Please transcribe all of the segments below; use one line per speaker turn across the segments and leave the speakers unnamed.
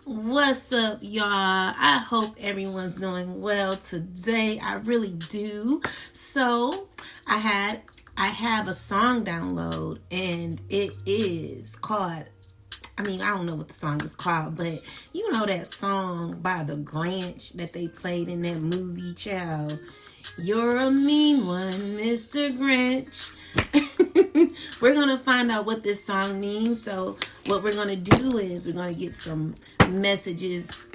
What's up, y'all? I hope everyone's doing well today. I really do. So, I had I have a song download and it is called I don't know what the song is called, but you know that song by the Grinch that they played in that movie, child. You're a mean one, Mr. Grinch. We're going to find out what this song means. So, what we're going to do is we're going to get some messages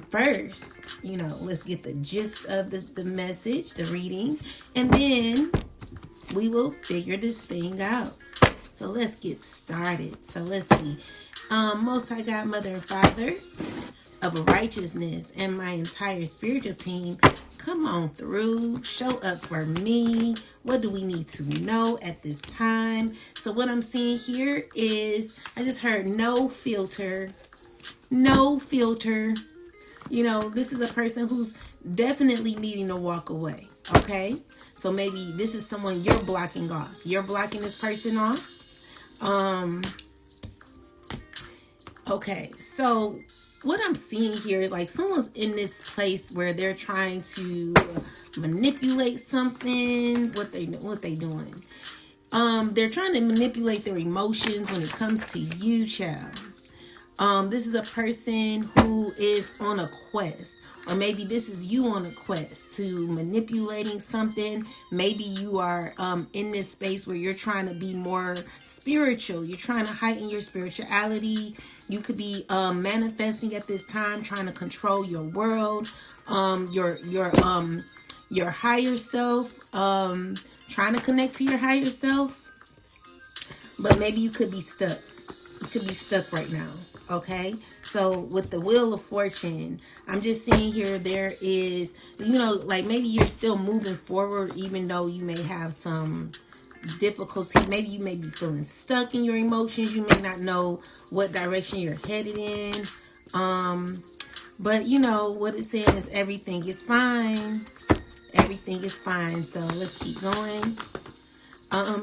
first. Let's get the gist of the message, the reading, and then we will figure this thing out. So, let's get started. So, let's see. Most High God, Mother and Father of righteousness, and my entire spiritual team, come on through, show up for me. What do we need to know at this time? So what I'm seeing here is, I just heard no filter. This is a person who's definitely needing to walk away. Okay, so maybe this is someone you're blocking off. You're blocking this person off. Okay, so what I'm seeing here is like someone's in this place where they're trying to manipulate something. What they doing? They're trying to manipulate their emotions when it comes to you, child. This is a person who is on a quest, or maybe this is you on a quest to manipulating something. Maybe you are in this space where you're trying to be more spiritual. You're trying to heighten your spirituality. You could be manifesting at this time, trying to control your world, your higher self, trying to connect to your higher self. But maybe you could be stuck. You could be stuck right now. Okay, so with the Wheel of Fortune, I'm just seeing here there is, like maybe you're still moving forward even though you may have some difficulty. Maybe you may be feeling stuck in your emotions. You may not know what direction you're headed in. But what it's saying is everything is fine. Everything is fine. So let's keep going.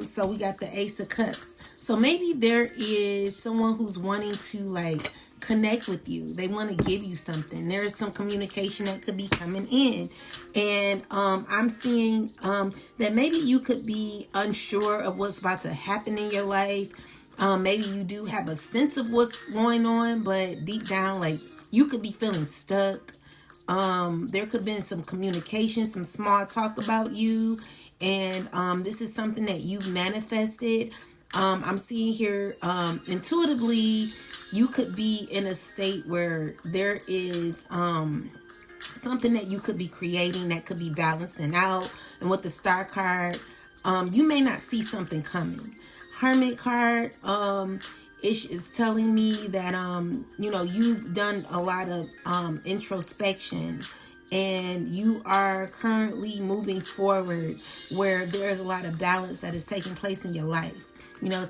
So we got the Ace of Cups. So maybe there is someone who's wanting to like connect with you. They want to give you something. There is some communication that could be coming in. And I'm seeing that maybe you could be unsure of what's about to happen in your life. Maybe you do have a sense of what's going on, but deep down, like you could be feeling stuck. There could have been some communication, some small talk about you. And this is something that you've manifested. I'm seeing here intuitively, you could be in a state where there is something that you could be creating that could be balancing out. And with the Star card, you may not see something coming. Hermit card is telling me that you've done a lot of introspection. And you are currently moving forward where there's a lot of balance that is taking place in your life.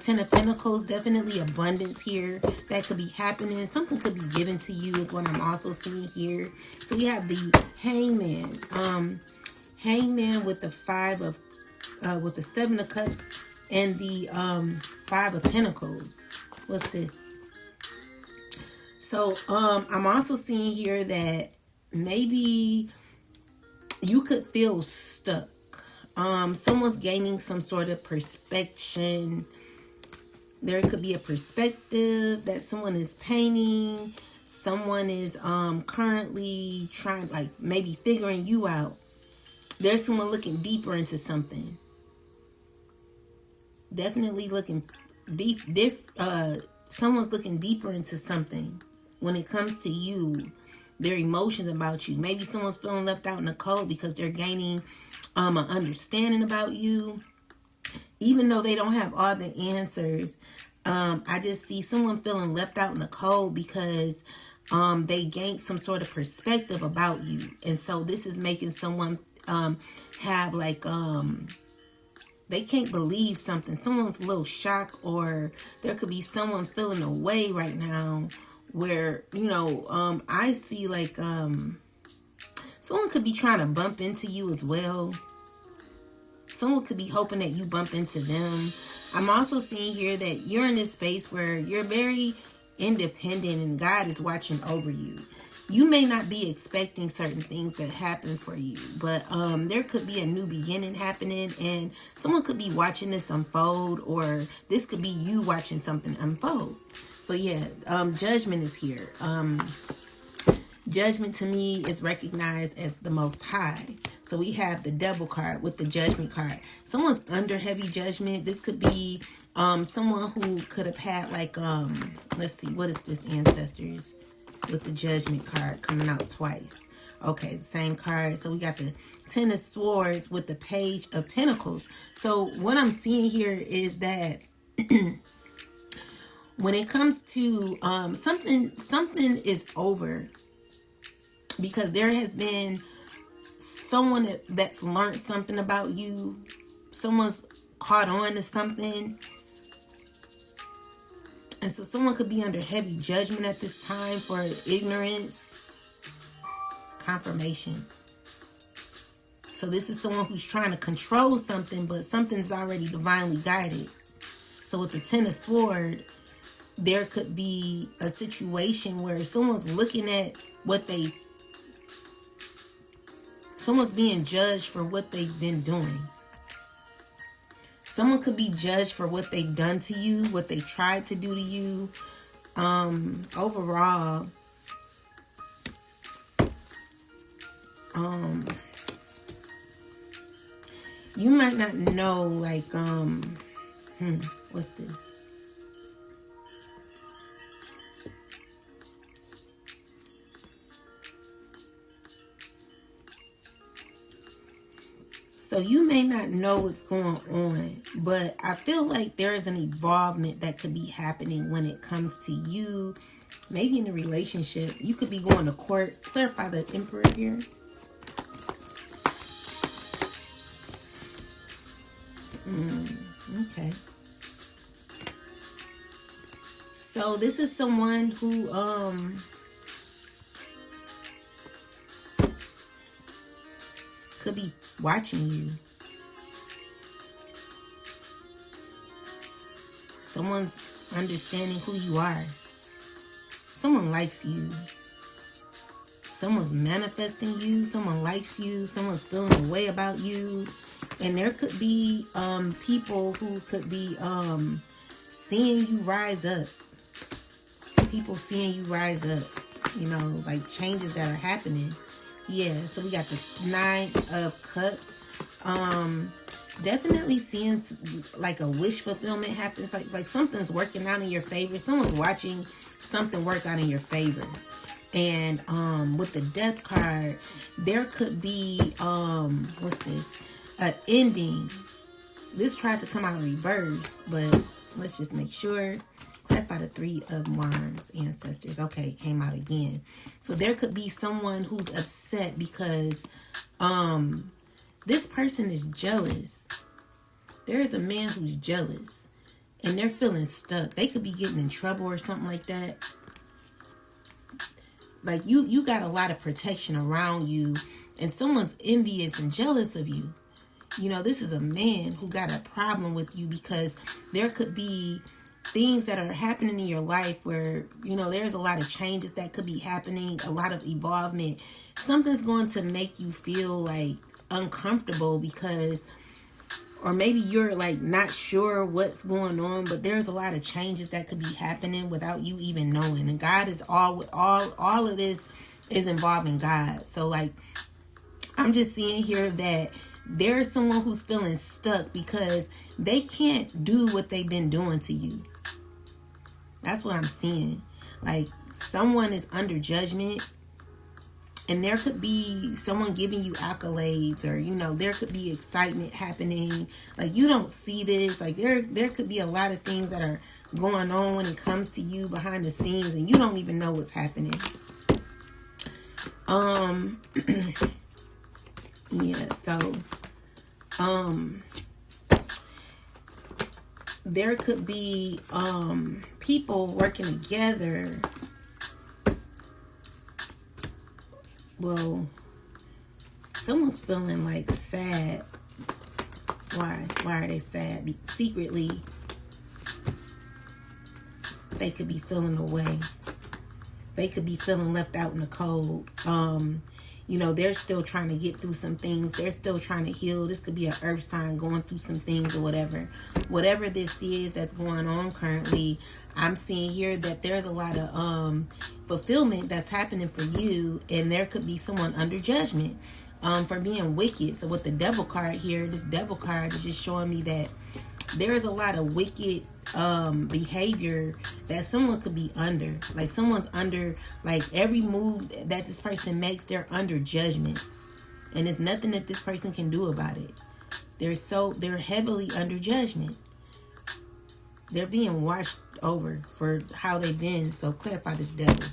Ten of Pentacles, definitely abundance here that could be happening. Something could be given to you is what I'm also seeing here. So we have the Hangman. Hangman with the with the Seven of Cups and the Five of Pentacles. What's this? So I'm also seeing here that maybe you could feel stuck. Someone's gaining some sort of perspective. There could be a perspective that someone is painting. Someone is currently trying, like maybe figuring you out. There's someone looking deeper into something. Definitely looking deep. Someone's looking deeper into something when it comes to you. Their emotions about you. Maybe someone's feeling left out in the cold because they're gaining an understanding about you. Even though they don't have all the answers, I just see someone feeling left out in the cold because they gained some sort of perspective about you. And so this is making someone have like, they can't believe something. Someone's a little shocked, or there could be someone feeling away right now where, I see like someone could be trying to bump into you as well. Someone could be hoping that you bump into them. I'm also seeing here that you're in this space where you're very independent and God is watching over you. You may not be expecting certain things to happen for you, but there could be a new beginning happening, and someone could be watching this unfold, or this could be you watching something unfold. So yeah, judgment is here. Judgment to me is recognized as the Most High. So we have the Devil card with the Judgment card. Someone's under heavy judgment. This could be someone who could have had like, let's see, what is this, ancestors? With the Judgment card coming out twice. Okay, the same card. So we got the Ten of Swords with the Page of Pentacles. So what I'm seeing here is that when it comes to something is over, because there has been someone that's learned something about you. Someone's caught on to something. And so someone could be under heavy judgment at this time for ignorance. Confirmation. So this is someone who's trying to control something, but something's already divinely guided. So with the Ten of Swords, there could be a situation where someone's looking at what someone's being judged for what they've been doing. Someone could be judged for what they've done to you, what they tried to do to you. Overall, you might not know, like, what's this? So you may not know what's going on, but I feel like there is an involvement that could be happening when it comes to you. Maybe in a relationship. You could be going to court. Clarify the Emperor here. Okay. So this is someone who could be watching you. Someone's understanding who you are. Someone likes you. Someone's manifesting you. Someone likes you. Someone's feeling a way about you. And there could be people who could be seeing you rise up. People seeing you rise up. You know, like changes that are happening. Yeah, so we got the Nine of Cups. Definitely seeing like a wish fulfillment happens. Like something's working out in your favor. Someone's watching something work out in your favor. And with the Death card, there could be what's this? An ending. This tried to come out in reverse, but let's just make sure. Clarify the Three of Wands, ancestors. Okay, it came out again. So there could be someone who's upset because this person is jealous. There is a man who's jealous and they're feeling stuck. They could be getting in trouble or something like that. Like you got a lot of protection around you and someone's envious and jealous of you. You know, this is a man who got a problem with you because there could be things that are happening in your life where, you know, there's a lot of changes that could be happening, a lot of evolvement. Something's going to make you feel like uncomfortable because, or maybe you're like not sure what's going on, but there's a lot of changes that could be happening without you even knowing. And God is all of this is involving God. So like, I'm just seeing here that there's someone who's feeling stuck because they can't do what they've been doing to you. That's what I'm seeing. Like someone is under judgment and there could be someone giving you accolades or, you know, there could be excitement happening. Like you don't see this. Like there could be a lot of things that are going on when it comes to you behind the scenes and you don't even know what's happening. Yeah, so there could be people working together. Well, someone's feeling like sad. Why are they sad? Secretly. they could be feeling away. They could be feeling left out in the cold. You know, they're still trying to get through some things. They're still trying to heal. This could be an earth sign going through some things or whatever. Whatever this is that's going on currently, I'm seeing here that there's a lot of fulfillment that's happening for you. And there could be someone under judgment for being wicked. So with the devil card here, this devil card is just showing me that there is a lot of wicked behavior that someone could be under. Like someone's under, like every move that this person makes, they're under judgment, and there's nothing that this person can do about it. They're heavily under judgment. They're being washed over for how they've been. So clarify this devil.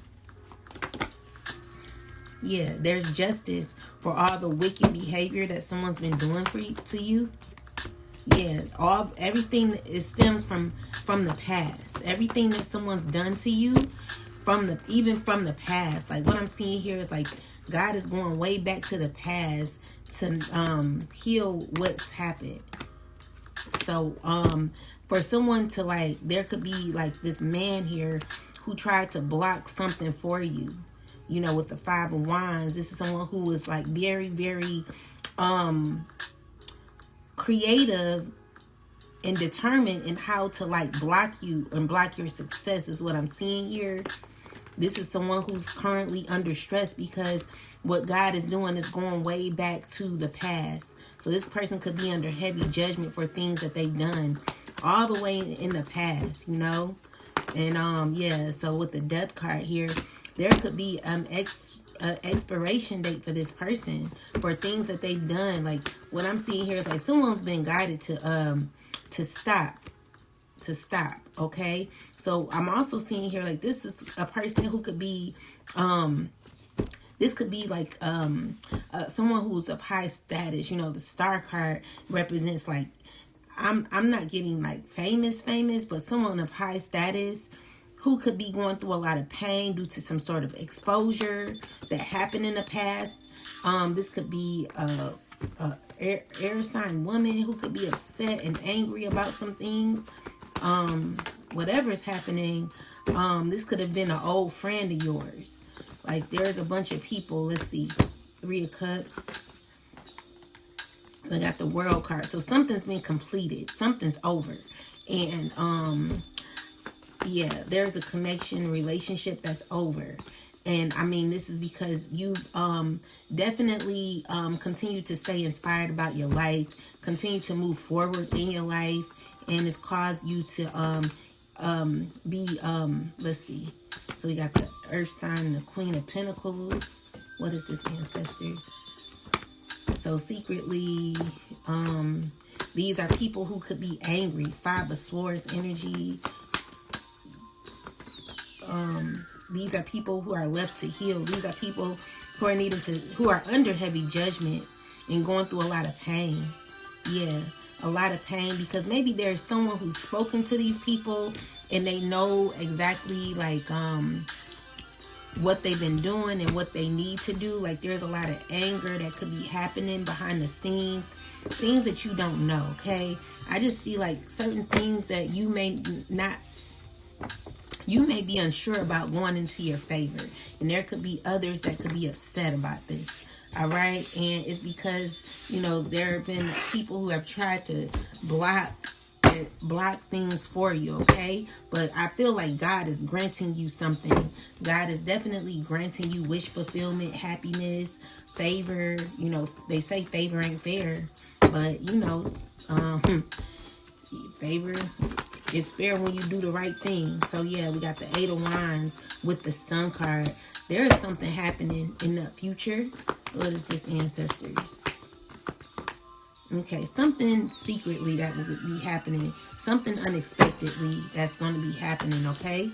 Yeah, there's justice for all the wicked behavior that someone's been doing to you. Yeah, everything stems from the past. Everything that someone's done to you even from the past. Like what I'm seeing here is like God is going way back to the past to heal what's happened. So for someone to like, there could be like this man here who tried to block something for you. You know, with the Five of Wands, this is someone who is like very, very creative and determined in how to like block you and block your success is what I'm seeing here. This is someone who's currently under stress because what God is doing is going way back to the past. So this person could be under heavy judgment for things that they've done all the way in the past, you know. And yeah, so with the Death card here, there could be expiration date for this person for things that they've done. Like what I'm seeing here is like someone's been guided to stop. Okay, so I'm also seeing here like this is a person who could be this could be like someone who's of high status. You know, the Star card represents like I'm not getting like famous, but someone of high status who could be going through a lot of pain due to some sort of exposure that happened in the past. This could be a air sign woman who could be upset and angry about some things. Whatever's happening, this could have been an old friend of yours. Like there's a bunch of people. Let's see, 3 of Cups. I got the World card. So something's been completed. Something's over. And yeah, there's a connection, relationship that's over. And I mean, this is because you definitely continue to stay inspired about your life, continue to move forward in your life, and it's caused you to be let's see. So we got the Earth sign, the Queen of Pentacles. What is this, ancestors? So secretly, these are people who could be angry. 5 of Swords energy. These are people who are left to heal. These are people who are who are under heavy judgment and going through a lot of pain. Yeah, a lot of pain because maybe there's someone who's spoken to these people and they know exactly like what they've been doing and what they need to do. Like there's a lot of anger that could be happening behind the scenes, things that you don't know. Okay, I just see like certain things that you may be unsure about going into your favor, and there could be others that could be upset about this. All right, and it's because, you know, there have been people who have tried to block things for you. Okay, but I feel like God is granting you something. God is definitely granting you wish fulfillment, happiness, favor. You know, they say favor ain't fair, but you know, favor is fair when you do the right thing. So yeah, we got the 8 of Wands with the Sun card. There is something happening in the future. What is this, ancestors? Okay, something secretly that will be happening. Something unexpectedly that's going to be happening, okay?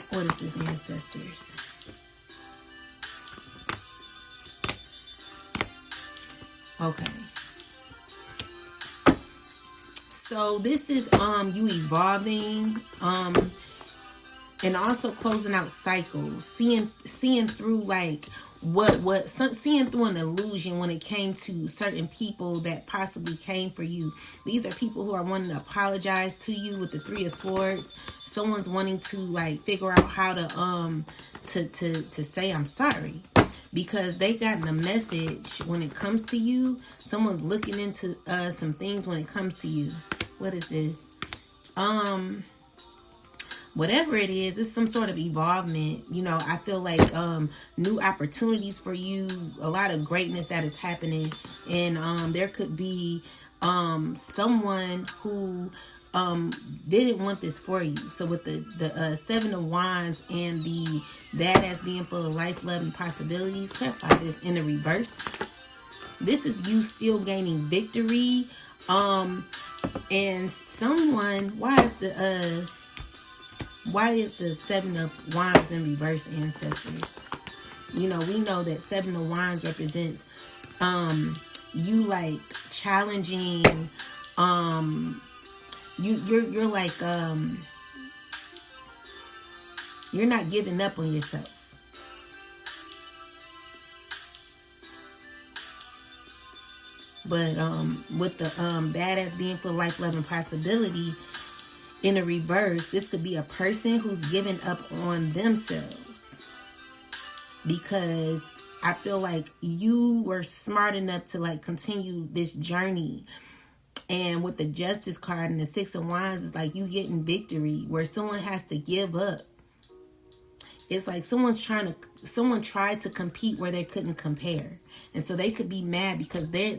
What is this, ancestors? Okay. So this is you evolving, and also closing out cycles, seeing through like seeing through an illusion when it came to certain people that possibly came for you. These are people who are wanting to apologize to you with the Three of Swords. Someone's wanting to like figure out how to say I'm sorry, because they gotten a message when it comes to you. Someone's looking into some things when it comes to you. What is this? Whatever it is, it's some sort of evolvement. You know, I feel like new opportunities for you, a lot of greatness that is happening. And there could be someone who didn't want this for you. So with the Seven of Wands and the badass being full of life, love, and possibilities, clarify this in the reverse. This is you still gaining victory. And someone, why is the Seven of Wands in reverse, ancestors? You know, we know that Seven of Wands represents you like challenging, you're like you're not giving up on yourself. But with the badass being for life, love, and possibility in a reverse, this could be a person who's giving up on themselves, because I feel like you were smart enough to like continue this journey. And with the Justice card and the Six of Wands, it's like you getting victory where someone has to give up. It's like someone tried to compete where they couldn't compare. And so they could be mad because they're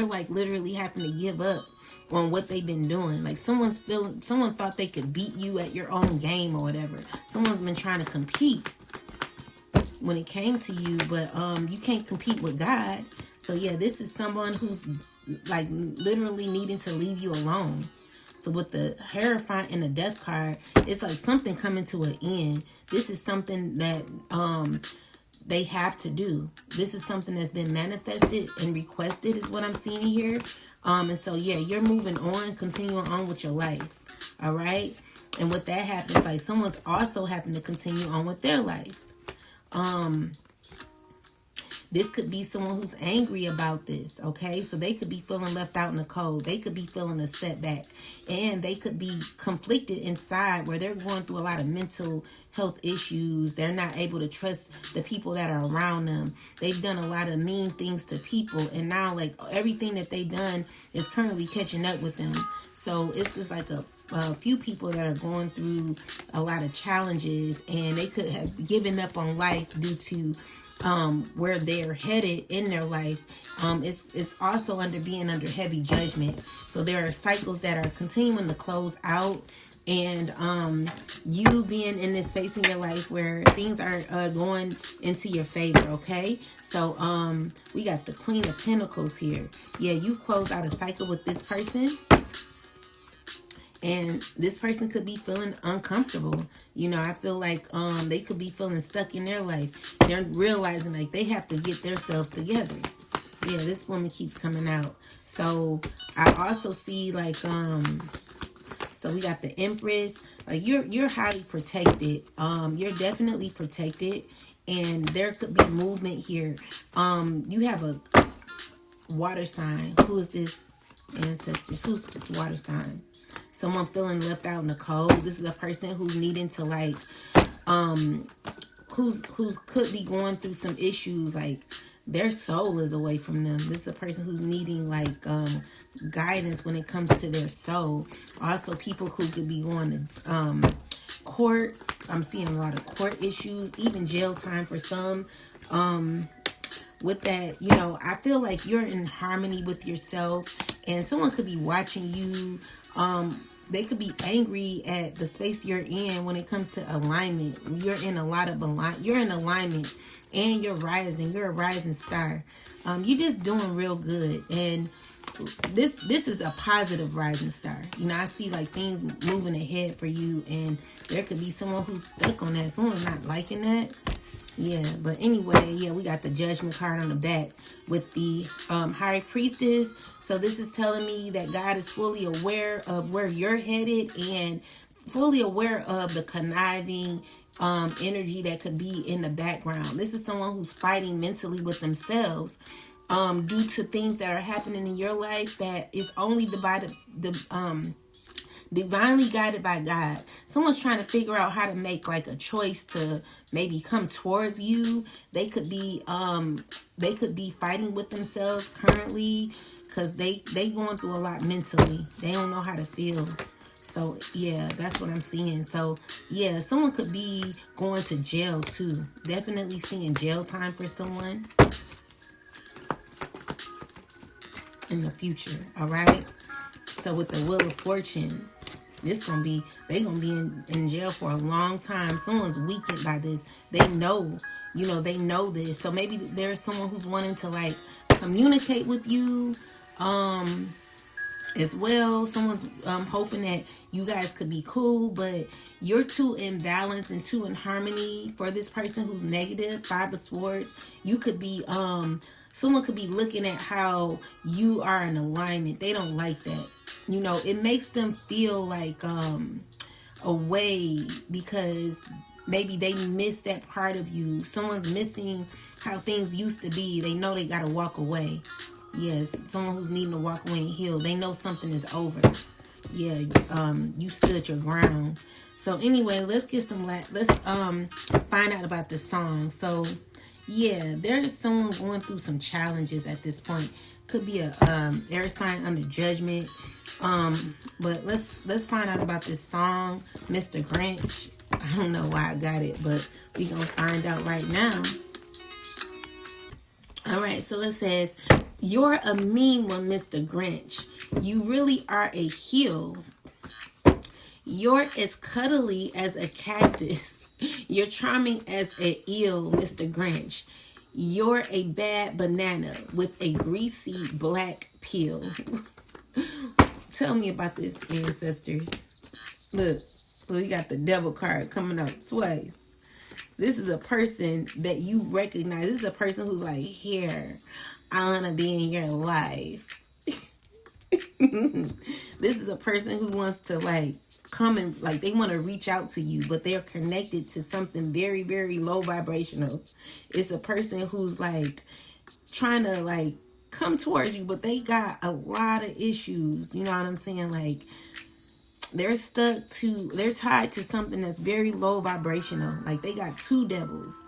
like literally having to give up on what they've been doing. Like someone thought they could beat you at your own game or whatever. Someone's been trying to compete when it came to you, but you can't compete with God. So yeah, this is someone who's like literally needing to leave you alone. So with the Hierophant and the Death card, it's like something coming to an end. This is something that they have to do. This is something that's been manifested and requested is what I'm seeing here. And so, yeah, you're moving on, continuing on with your life. All right. And what that happens, like someone's also having to continue on with their life. This could be someone who's angry about this, okay? So they could be feeling left out in the cold. They could be feeling a setback. And they could be conflicted inside where they're going through a lot of mental health issues. They're not able to trust the people that are around them. They've done a lot of mean things to people. And now, like, everything that they've done is currently catching up with them. So it's just like a few people that are going through a lot of challenges. And they could have given up on life due to where they're headed in their life. It's also being under heavy judgment. So there are cycles that are continuing to close out, and you being in this space in your life where things are going into your favor. Okay, so we got the Queen of Pentacles here. Yeah, you close out a cycle with this person. And this person could be feeling uncomfortable. You know, I feel like they could be feeling stuck in their life. They're realizing like they have to get themselves together. Yeah, this woman keeps coming out. So I also see like so we got the Empress. Like you're highly protected. You're definitely protected, and there could be movement here. You have a water sign. Who is this, ancestors? Who's this water sign? Someone feeling left out in the cold. This is a person who's needing to like, who's could be going through some issues. Like their soul is away from them. This is a person who's needing like guidance when it comes to their soul. Also, people who could be going to court. I'm seeing a lot of court issues, even jail time for some. With that, you know, I feel like you're in harmony with yourself, and someone could be watching you. They could be angry at the space you're in when it comes to alignment. You're in a lot of you're in alignment, and you're rising. You're a rising star. You're just doing real good, and this is a positive rising star. You know, I see like things moving ahead for you, and there could be someone who's stuck on that. Someone's not liking that. Yeah, but anyway, yeah, we got the Judgment card on the back with the High Priestess. So this is telling me that God is fully aware of where you're headed and fully aware of the conniving energy that could be in the background. This is someone who's fighting mentally with themselves due to things that are happening in your life that is only divinely guided by God. Someone's trying to figure out how to make like a choice to maybe come towards you. They could be fighting with themselves currently because they going through a lot mentally. They don't know how to feel. So yeah, that's what I'm seeing. So yeah, someone could be going to jail too. Definitely seeing jail time for someone in the future. All right. So with the Wheel of Fortune, they gonna be in jail for a long time. Someone's weakened by this. They know, they know this. So maybe there's someone who's wanting to like communicate with you as well. Someone's hoping that you guys could be cool, but you're too in balance and too in harmony for this person who's negative. 5 of Swords. You could be someone could be looking at how you are in alignment. They don't like that. It makes them feel like away because maybe they miss that part of you. Someone's missing how things used to be. They know they gotta walk away. Yes, someone who's needing to walk away and heal. They know something is over. Yeah, you stood your ground. So anyway, let's find out about this song. So yeah, there is someone going through some challenges at this point. Could be a air sign under judgment. But let's find out about this song, Mr. Grinch. I don't know why I got it, but we gonna find out right now. All right, so it says, "You're a mean one, Mr. Grinch. You really are a heel. You're as cuddly as a cactus. You're charming as an eel, Mr. Grinch. You're a bad banana with a greasy black peel." Tell me about this, ancestors. Look, we got the devil card coming out twice. This is a person that you recognize. This is a person who's like, here, I want to be in your life. This is a person who wants to like come and like they want to reach out to you, but they're connected to something very, very low vibrational. It's a person who's like trying to like come towards you, but they got a lot of issues. You know what I'm saying? Like they're tied to something that's very low vibrational. Like they got 2 devils.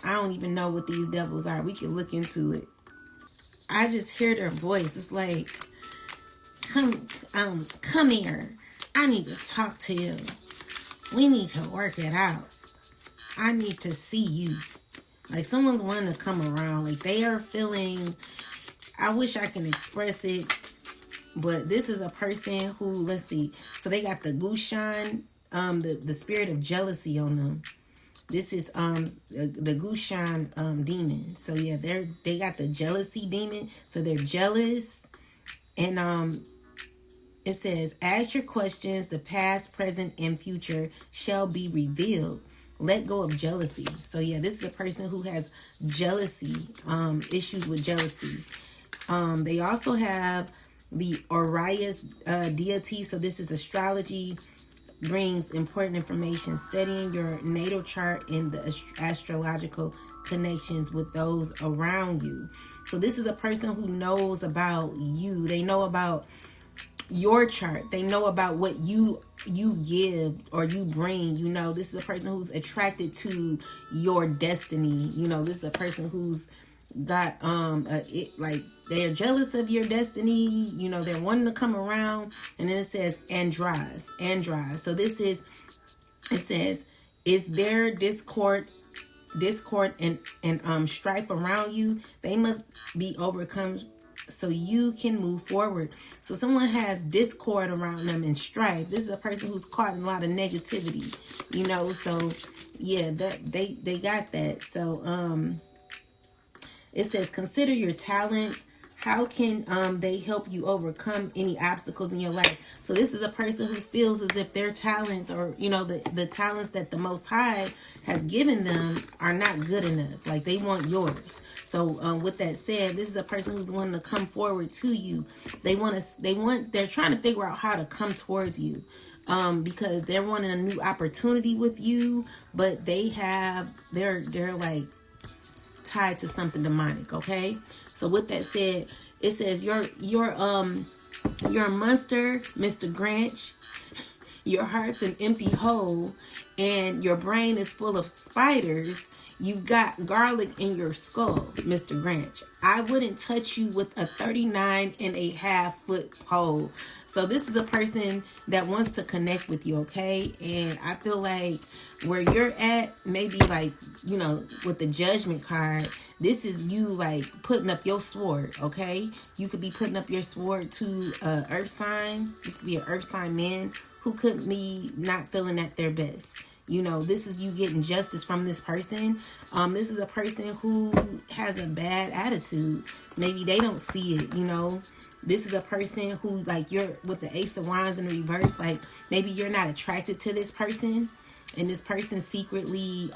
I don't even know what these devils are. We can look into it. I just hear their voice. It's like, come here. I need to talk to you. We need to work it out. I need to see you. Like someone's wanting to come around. Like they are feeling, I wish I can express it, but this is a person who, let's see. So they got the Gushan, the spirit of jealousy on them. This is the Gushan demon. So yeah, they got the jealousy demon. So they're jealous, and it says, "Ask your questions. The past, present, and future shall be revealed. Let go of jealousy." So yeah, this is a person who has jealousy, issues with jealousy. They also have the Orias deity. So this is astrology, brings important information, studying your natal chart and the astrological connections with those around you. So this is a person who knows about you. They know about your chart. They know about what you give or you bring. This is a person who's attracted to your destiny. This is a person who's got like they're jealous of your destiny. They're wanting to come around. And then it says Andras. So this is, it says, "Is there discord and strife around you? They must be overcome so you can move forward." So someone has discord around them and strife. This is a person who's caught in a lot of negativity, so yeah, that they got that. So it says, "Consider your talents. How can they help you overcome any obstacles in your life?" So this is a person who feels as if their talents, or the talents that the Most High has given them, are not good enough. Like they want yours. So with that said, this is a person who's wanting to come forward to you. They're trying to figure out how to come towards you. because they're wanting a new opportunity with you, but they're like tied to something demonic. Okay, so with that said, it says you're a monster, Mr. Grinch. Your heart's an empty hole, and your brain is full of spiders. You've got garlic in your skull, Mr. Grinch. I wouldn't touch you with a 39.5-foot pole. So this is a person that wants to connect with you, okay? And I feel like where you're at, maybe like, with the judgment card, this is you like putting up your sword, okay? You could be putting up your sword to a earth sign. This could be an earth sign man who could be not feeling at their best. This is you getting justice from this person. This is a person who has a bad attitude. Maybe they don't see it, This is a person who, like, you're with the Ace of Wands in reverse. Like, maybe you're not attracted to this person, and this person secretly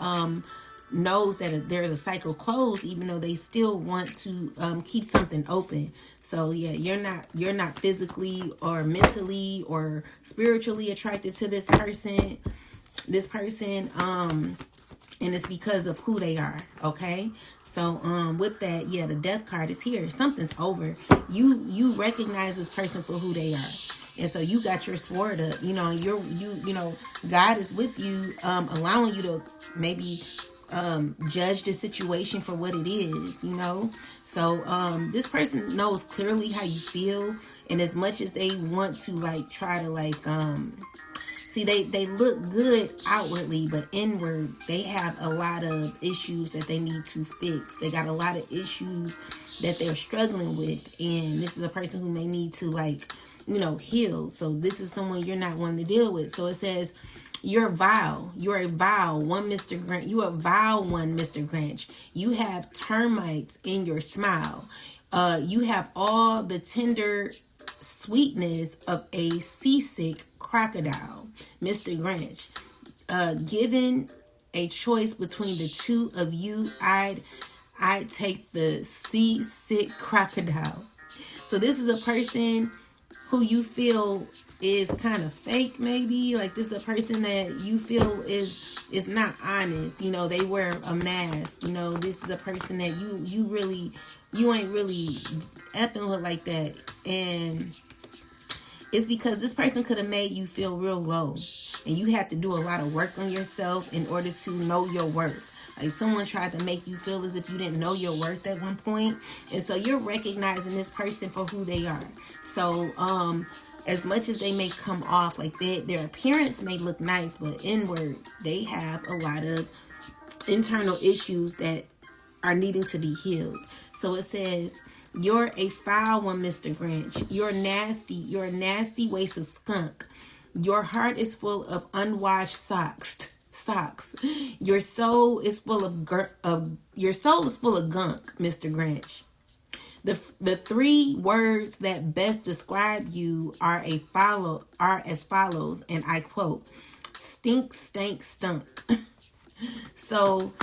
knows that there's a cycle closed, even though they still want to keep something open. So yeah, you're not physically or mentally or spiritually attracted to this person. And it's because of who they are. Okay, so with that, yeah, the death card is here. Something's over. You recognize this person for who they are. And so you got your sword up, God is with you, allowing you to maybe judge the situation for what it is, So this person knows clearly how you feel, and as much as they want to like try to like see, they look good outwardly, but inward they have a lot of issues that they need to fix. They got a lot of issues that they're struggling with, and this is a person who may need to like heal. So this is someone you're not wanting to deal with. So it says you're vile. You're a vile one, Mr. Grinch. You're a vile one, Mr. Grinch. You have termites in your smile. You have all the tender sweetness of a seasick crocodile, Mr. Grinch. Given a choice between the two of you, I'd take the seasick crocodile. So this is a person who you feel is kind of fake, maybe. Like, this is a person that you feel is not honest. They wear a mask. This is a person that you ain't really effing with like that. And it's because this person could have made you feel real low. And you have to do a lot of work on yourself in order to know your worth. Like, someone tried to make you feel as if you didn't know your worth at one point. And so you're recognizing this person for who they are. So, as much as they may come off like their appearance may look nice, but inward, they have a lot of internal issues that are needing to be healed. So it says, you're a foul one, Mr. Grinch. You're nasty. You're a nasty waste of skunk. Your heart is full of unwashed socks. Your soul is full of gunk, Mr. Grinch. The three words that best describe you are as follows, and I quote: stink, stank, stunk. So,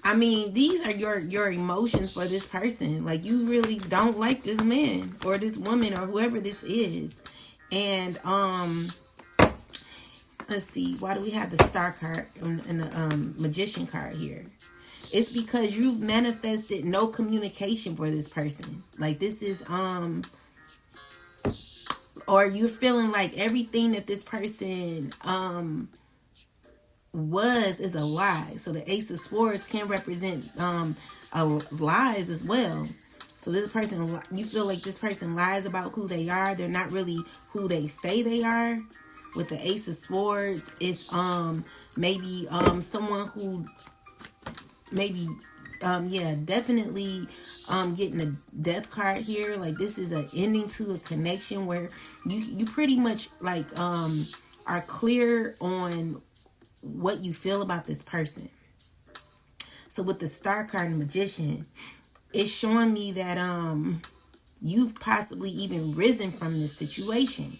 I mean, these are your emotions for this person. Like, you really don't like this man or this woman or whoever this is. And let's see, why do we have the Star card and the Magician card here? It's because you've manifested no communication for this person. Like, this is or you're feeling like everything that this person is a lie. So the Ace of Swords can represent lies as well. So this person, you feel like this person lies about who they are. They're not really who they say they are. With the Ace of Swords, it's maybe someone who maybe definitely getting a death card here. Like, this is an ending to a connection where you pretty much like are clear on what you feel about this person. So with the Star card and Magician, it's showing me that you've possibly even risen from this situation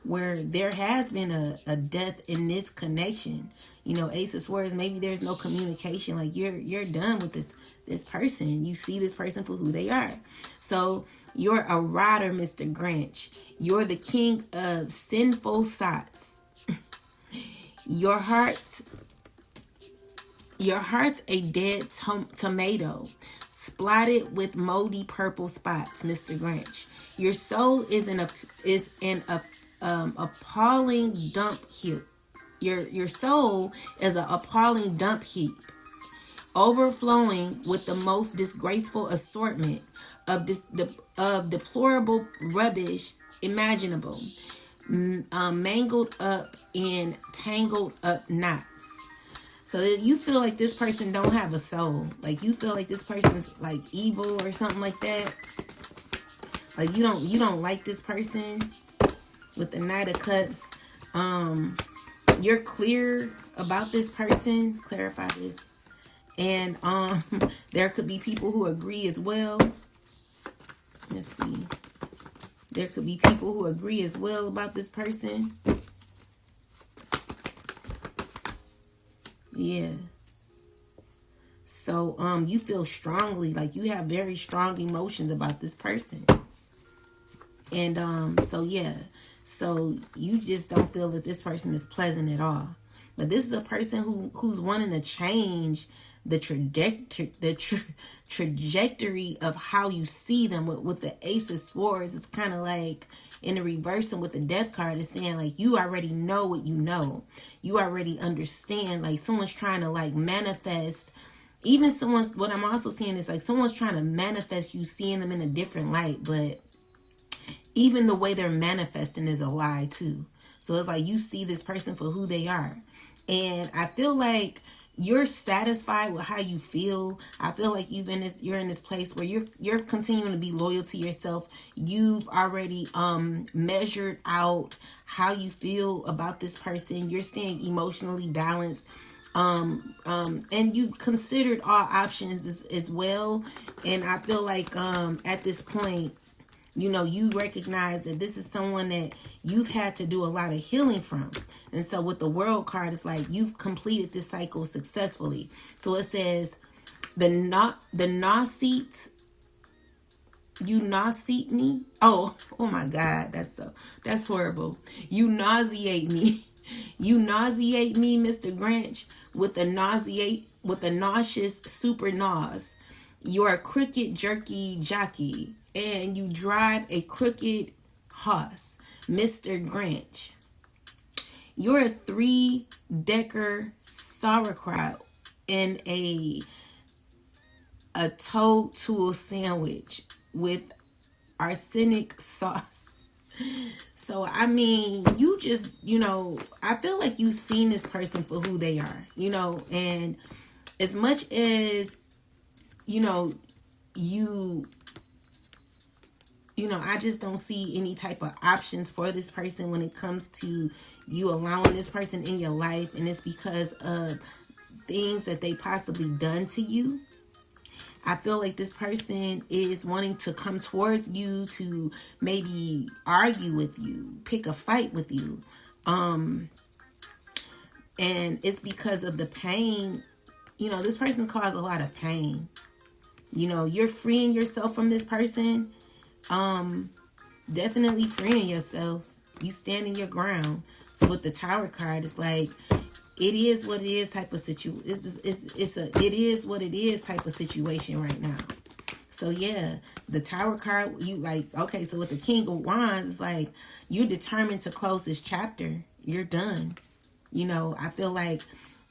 where there has been a death in this connection. Ace of Swords, maybe there's no communication. Like, you're done with this person. You see this person for who they are. So you're a rotter, Mr. Grinch. You're the king of sinful thoughts. Your heart, your heart's a dead tomato, spotted with moldy purple spots, Mr. Grinch. Your soul is an appalling dump heap. Your soul is an appalling dump heap, overflowing with the most disgraceful assortment of deplorable rubbish imaginable, mangled up in tangled up knots. So you feel like this person don't have a soul. Like you feel like this person's like evil or something like that. Like you don't like this person with the Knight of Cups. You're clear about this person. Clarify this. And there could be people who agree as well. Let's see. There could be people who agree as well about this person. Yeah. So you feel strongly, like you have very strong emotions about this person. And so yeah. So you just don't feel that this person is pleasant at all. But this is a person who's wanting to change the trajectory of how you see them with the Ace of Swords. It's kind of like in the reverse, and with the Death card, it's saying like you already know what you know. You already understand. Like someone's trying to like manifest. Even someone's, what I'm also seeing is like someone's trying to manifest you seeing them in a different light, but even the way they're manifesting is a lie too. So it's like you see this person for who they are. And I feel like you're satisfied with how you feel. I feel like you're in this place where you're continuing to be loyal to yourself. You've already measured out how you feel about this person. You're staying emotionally balanced. And you considered all options as well. And I feel like at this point, you know, you recognize that this is someone that you've had to do a lot of healing from. And so with the World card, it's like you've completed this cycle successfully. So it says the nauseate, you nauseate me. Oh my God, that's horrible. You nauseate me. You nauseate me, Mr. Grinch, with a nauseous super nause. You're a crooked jerky jockey, and you drive a crooked horse, Mr. Grinch. You're a 3-decker sauerkraut in a toad tool sandwich with arsenic sauce. So, I mean, you just, you know, I feel like you've seen this person for who they are, you know, and as much as, you know, I just don't see any type of options for this person when it comes to you allowing this person in your life. And it's because of things that they possibly done to you. I feel like this person is wanting to come towards you to maybe argue with you, pick a fight with you. And it's because of the pain. You know, this person caused a lot of pain. You know, you're freeing yourself from this person. Definitely freeing yourself. You standing your ground. So with the Tower card, it's like, it is what it is type of situation. It is what it is type of situation right now. So yeah, the Tower card, you like, okay, so with the King of Wands, it's like, you're determined to close this chapter. You're done. You know, I feel like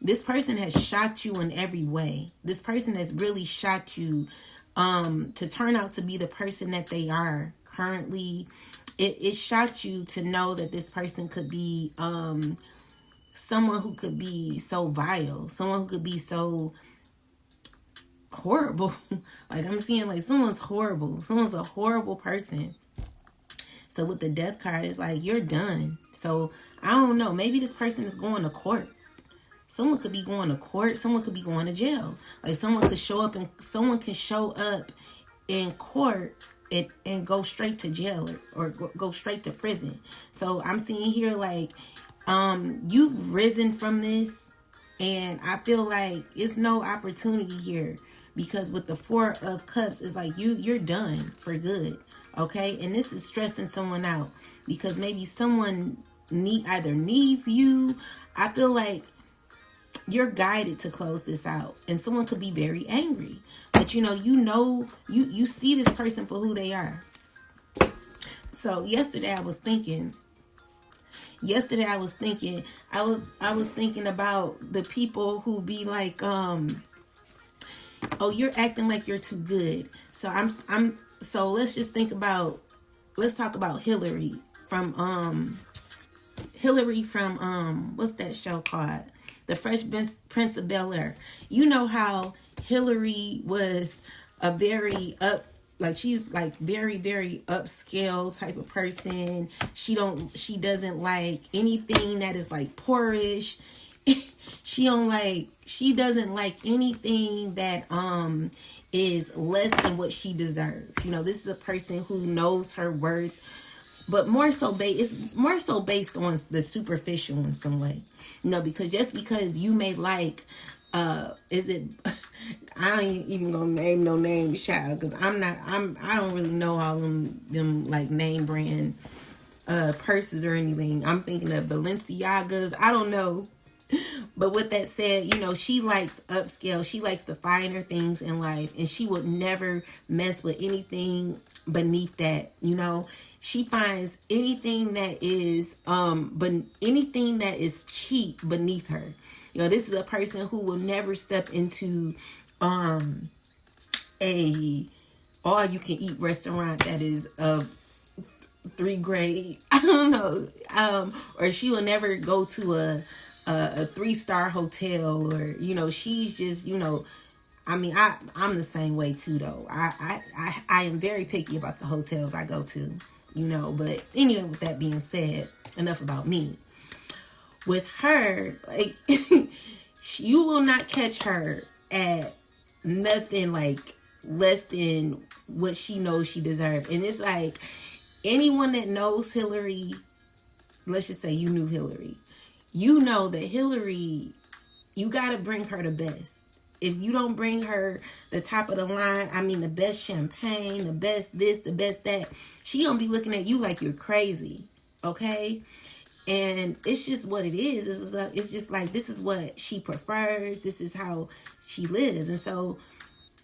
this person has shocked you in every way. This person has really shocked you to turn out to be the person that they are currently. It shocked you to know that this person could be someone who could be so vile, someone who could be so horrible. Like I'm seeing like someone's horrible. Someone's a horrible person. So with the Death card, it's like you're done. So I don't know. Maybe this person is going to court. Someone could be going to court. Someone could be going to jail. Like someone could show up and someone can show up in court and go straight to jail or go straight to prison. So I'm seeing here like you've risen from this, and I feel like it's no opportunity here because with the 4 of Cups, it's like you're done for good. Okay, and this is stressing someone out because maybe someone either needs you. I feel like you're guided to close this out, and someone could be very angry, but you see this person for who they are. So yesterday I was thinking I was thinking about the people who be like, oh, you're acting like you're too good. So so let's talk about Hillary from what's that show called? The Fresh Prince of Bel-Air. You know how Hillary was a she's like very, very upscale type of person. She doesn't like anything that is like poorish. she doesn't like anything that is less than what she deserves. This is a person who knows her worth, but it's more so based on the superficial in some way. Because just because you may like, I ain't even gonna name no names, child, because I don't really know all them like name brand purses or anything. I'm thinking of Balenciagas. I don't know. But with that said, she likes upscale. She likes the finer things in life, and she would never mess with anything beneath that. She finds anything that is anything that is cheap beneath her. This is a person who will never step into a all you can eat restaurant that is of 3 grade. I don't know. Or she will never go to a 3-star hotel, or she's just I'm the same way too, though. I am very picky about the hotels I go to, but anyway, with that being said, enough about me. With her, like, you will not catch her at nothing like less than what she knows she deserves. And it's like, anyone that knows Hillary, let's just say you knew Hillary, you know that Hillary, you got to bring her the best. If you don't bring her the top of the line, the best champagne, the best this, the best that, she gonna be looking at you like you're crazy, okay? And it's just what it is. It's just like, this is what she prefers. This is how she lives. And so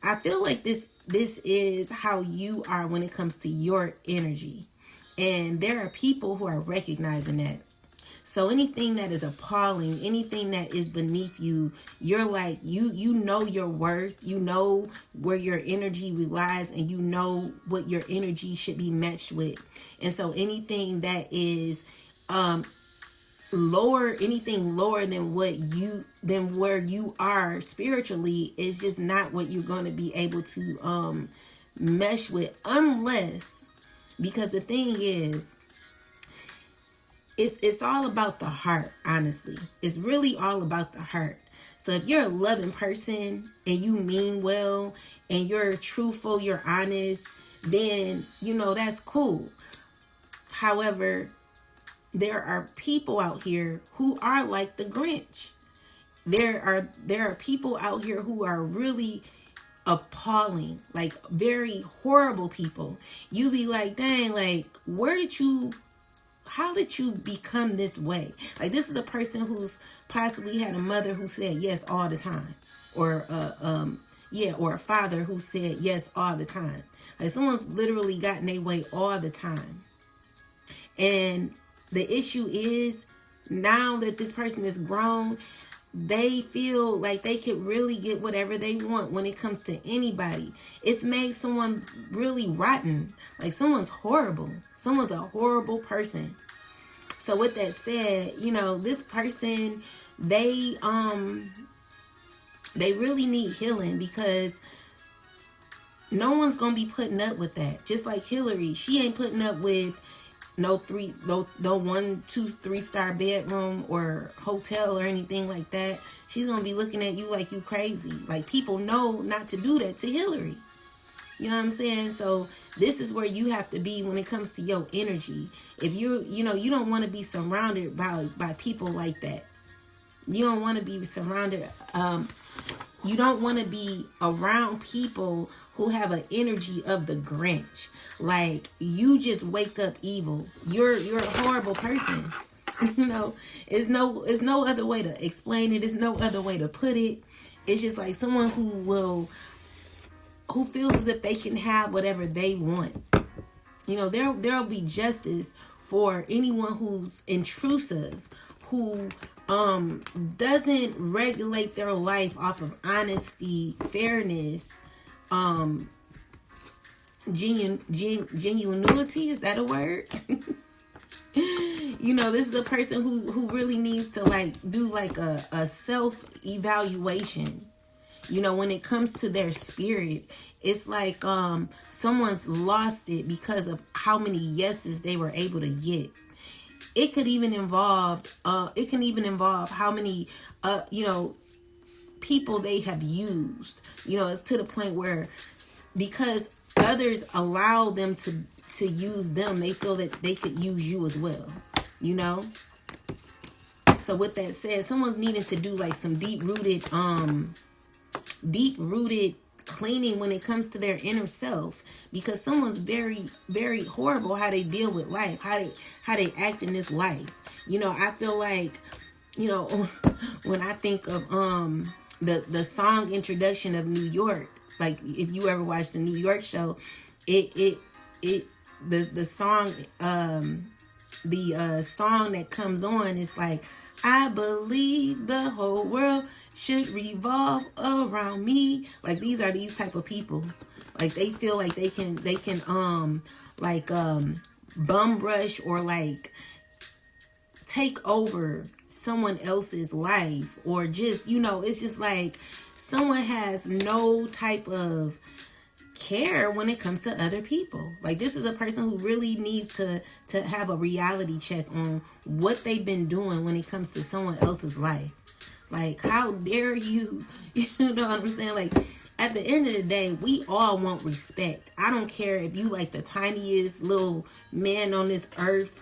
I feel like this is how you are when it comes to your energy. And there are people who are recognizing that. So anything that is appalling, anything that is beneath you, you're like, you know your worth, you know where your energy relies, and you know what your energy should be matched with. And so anything that is anything lower than where you are spiritually is just not what you're going to be able to mesh with, unless, because the thing is, it's all about the heart, honestly. It's really all about the heart. So if you're a loving person and you mean well and you're truthful, you're honest, then, that's cool. However, there are people out here who are like the Grinch. There are people out here who are really appalling, like very horrible people. You be like, dang, like, how did you become this way? Like, this is a person who's possibly had a mother who said yes all the time, or or a father who said yes all the time. Like, someone's literally gotten their way all the time. And the issue is, now that this person is grown, they feel like they could really get whatever they want when it comes to anybody. It's made someone really rotten. Like, someone's horrible. Someone's a horrible person. So with that said, this person, they really need healing, because no one's gonna be putting up with that. Just like Hillary, she ain't putting up with no 1, 2, 3-star bedroom or hotel or anything like that. She's gonna be looking at you like you crazy. Like, people know not to do that to Hillary. You know what I'm saying? So this is where you have to be when it comes to your energy. If you don't want to be surrounded by people like that. You don't want to be surrounded. You don't want to be around people who have an energy of the Grinch. Like, you just wake up evil. You're a horrible person. You know, it's no other way to explain it. It's no other way to put it. It's just like someone who feels as if they can have whatever they want. You know, there'll be justice for anyone who's intrusive, who doesn't regulate their life off of honesty, fairness, genuinity. Is that a word? You know, this is a person who really needs to like do like a self evaluation. You know, when it comes to their spirit, it's like someone's lost it because of how many yeses they were able to get. It could even involve how many you know, people they have used. You know, it's to the point where because others allow them to use them, they feel that they could use you as well. You know? So with that said, someone's needing to do like some deep rooted cleaning when it comes to their inner self, because someone's very, very horrible how they deal with life, how they act in this life. You know, I feel like, you know, when I think of the song introduction of New York, like if you ever watched the New York show, the song song that comes on is like, I believe the whole world should revolve around me. Like these are these type of people. Like they feel like they can bum rush or like take over someone else's life, or just, you know, it's just like someone has no type of care when it comes to other people. Like this is a person who really needs to have a reality check on what they've been doing when it comes to someone else's life. Like, how dare you? You know what I'm saying? Like, at the end of the day, we all want respect. I don't care if you like the tiniest little man on this earth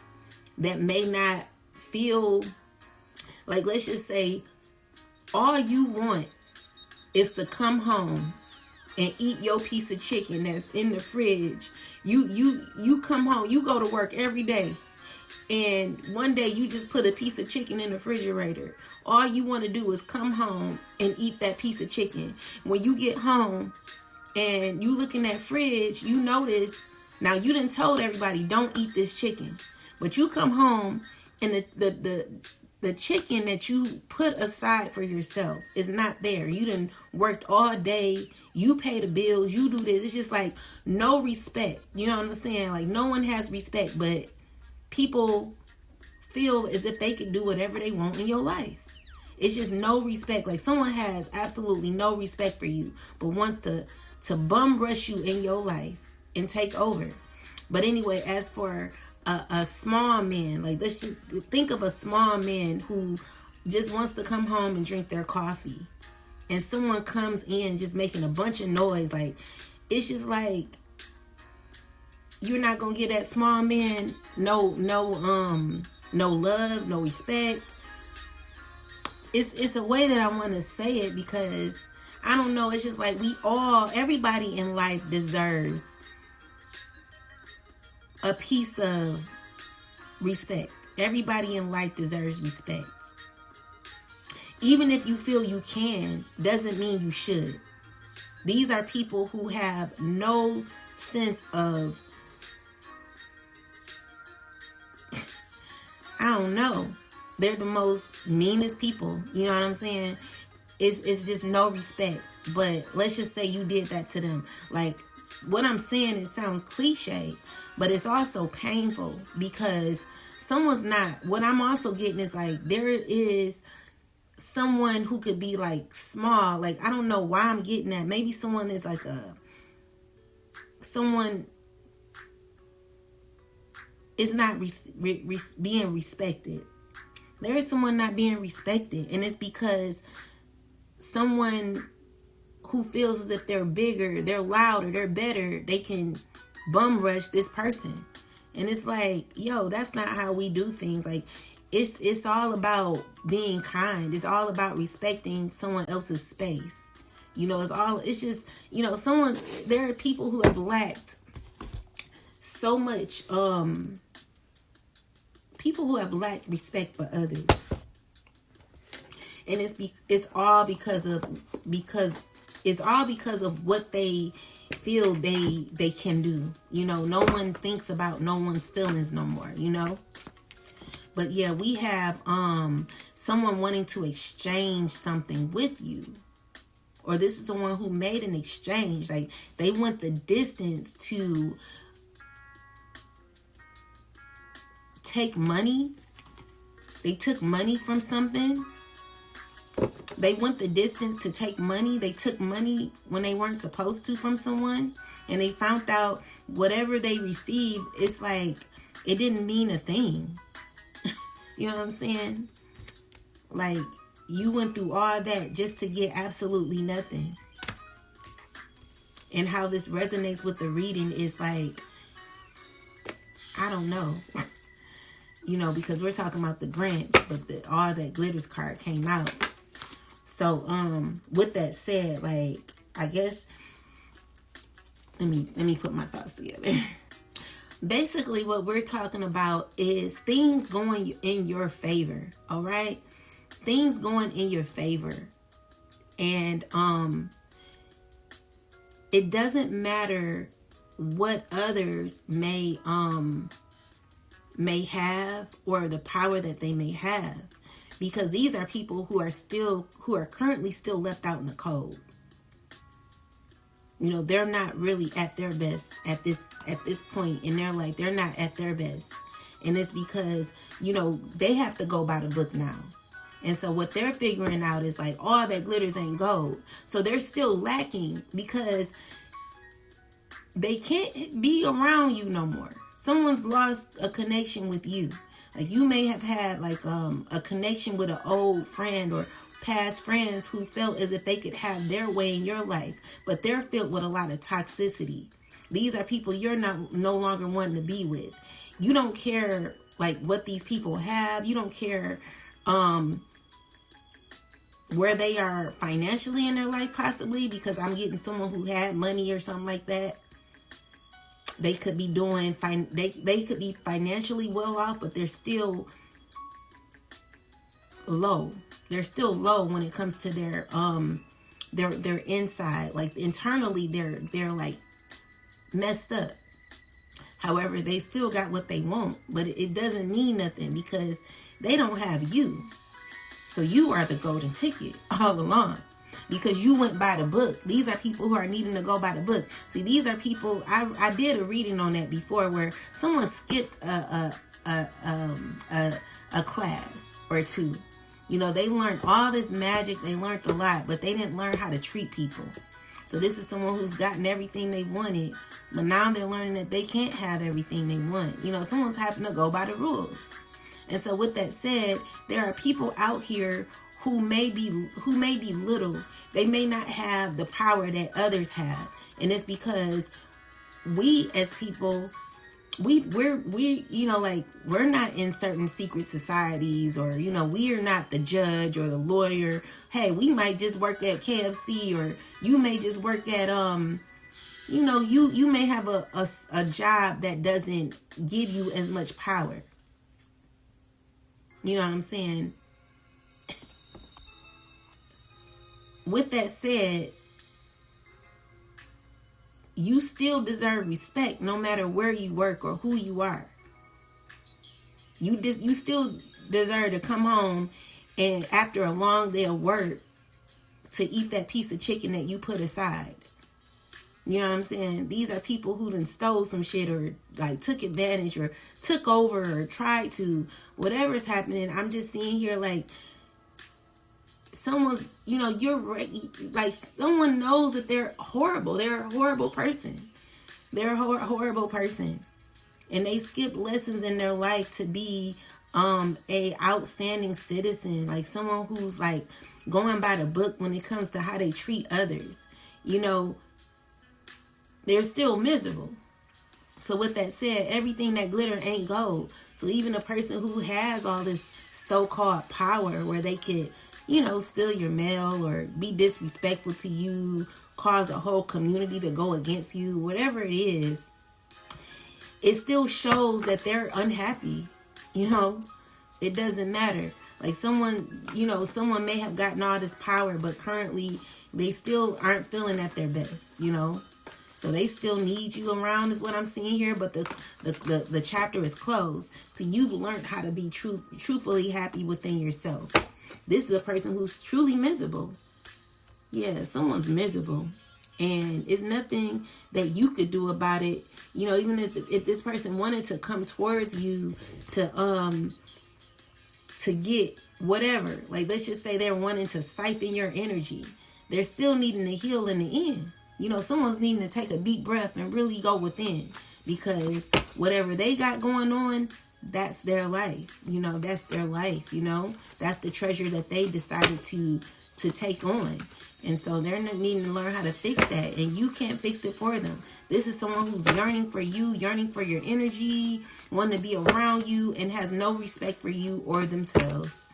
that may not feel like, let's just say, all you want is to come home and eat your piece of chicken that's in the fridge. You come home, you go to work every day, and one day you just put a piece of chicken in the refrigerator. All you want to do is come home and eat that piece of chicken. When you get home and you look in that fridge, you notice, now you done told everybody don't eat this chicken, but you come home and the chicken that you put aside for yourself is not there. You done worked all day. You pay the bills. You do this. It's just like no respect. You know what I'm saying? Like no one has respect, but people feel as if they can do whatever they want in your life. It's just no respect. Like someone has absolutely no respect for you, but wants to bum rush you in your life and take over. But anyway, as for a small man, like let's just think of a small man who just wants to come home and drink their coffee, and someone comes in just making a bunch of noise. Like it's just like you're not gonna get that small man no love, no respect. It's a way that I want to say it, because I don't know, it's just like everybody in life deserves a piece of respect. Everybody in life deserves respect. Even if you feel you can, doesn't mean you should. These are people who have no sense of, I don't know. They're the most meanest people. You know what I'm saying? It's just no respect. But let's just say you did that to them. Like, what I'm saying, it sounds cliche, but it's also painful, because someone's not. What I'm also getting is like, there is someone who could be like small. Like, I don't know why I'm getting that. Maybe someone is like someone is not being respected. There is someone not being respected, and it's because someone who feels as if they're bigger, they're louder, they're better, they can bum rush this person. And it's like, yo, that's not how we do things. Like, it's all about being kind. It's all about respecting someone else's space. You know, it's just, you know, there are people who have lacked so much people who have lacked respect for others. And it's all because of what they feel they can do. You know, no one thinks about no one's feelings no more, you know. But yeah, we have someone wanting to exchange something with you. Or this is someone who made an exchange. Like, they went the distance to take money. They took money from something. They went the distance to take money. They took money when they weren't supposed to from someone. And they found out whatever they received, it's like it didn't mean a thing. You know what I'm saying? Like, you went through all that just to get absolutely nothing. And how this resonates with the reading is like, I don't know. You know, because we're talking about the Grinch, but all that glitters card came out. So, with that said, like, I guess, let me put my thoughts together. Basically, what we're talking about is things going in your favor, all right? Things going in your favor. And it doesn't matter what others may have, or the power that they may have, because these are people who are currently still left out in the cold. You know, they're not really at their best at this point in their life. They're not at their best. And it's because, you know, they have to go by the book now. And so what they're figuring out is like, all that glitters ain't gold. So they're still lacking because they can't be around you no more. Someone's lost a connection with you. Like, you may have had like a connection with an old friend or past friends who felt as if they could have their way in your life, but they're filled with a lot of toxicity. These are people you're no longer wanting to be with. You don't care like what these people have. You don't care where they are financially in their life, possibly, because I'm getting someone who had money or something like that. They could be doing fine. They could be financially well off, but they're still low. They're still low when it comes to their inside. Like, internally, they're like messed up. However, they still got what they want, but it doesn't mean nothing because they don't have you. So you are the golden ticket all along, because you went by the book. These are people who are needing to go by the book. See, these are people, I did a reading on that before, where someone skipped a class or two. You know, they learned all this magic, they learned a lot, but they didn't learn how to treat people. So this is someone who's gotten everything they wanted, but now they're learning that they can't have everything they want. You know, someone's having to go by the rules. And so with that said, there are people out here who may be little. They may not have the power that others have. And it's because we as people, we're you know, like, we're not in certain secret societies, or, you know, we are not the judge or the lawyer. Hey, we might just work at KFC, or you may just work at you know, you may have a job that doesn't give you as much power. You know what I'm saying? With that said, you still deserve respect no matter where you work or who you are. You still deserve to come home and after a long day of work to eat that piece of chicken that you put aside. You know what I'm saying? These are people who done stole some shit, or like took advantage, or took over, or tried to, whatever's happening. I'm just seeing here like someone's, you know, like someone knows that they're horrible. They're a horrible person. They're a horrible person. And they skip lessons in their life to be a outstanding citizen, like someone who's like going by the book when it comes to how they treat others. You know, they're still miserable. So with that said, everything that glitter ain't gold. So even a person who has all this so-called power where they could, you know, steal your mail or be disrespectful to you, cause a whole community to go against you, whatever it is, it still shows that they're unhappy. You know, it doesn't matter. Like someone, someone may have gotten all this power, but currently they still aren't feeling at their best, So they still need you around is what I'm seeing here, but the chapter is closed. So you've learned how to be truthfully happy within yourself. This is a person who's truly miserable. Yeah, someone's miserable. And it's nothing that you could do about it. Even if this person wanted to come towards you to get whatever, like let's just say they're wanting to siphon your energy, they're still needing to heal in the end. Someone's needing to take a deep breath and really go within, because whatever they got going on, that's their life. That's their life. That's the treasure that they decided to take on. And so they're needing to learn how to fix that, and you can't fix it for them. This is someone who's yearning for you, yearning for your energy, wanting to be around you, and has no respect for you or themselves.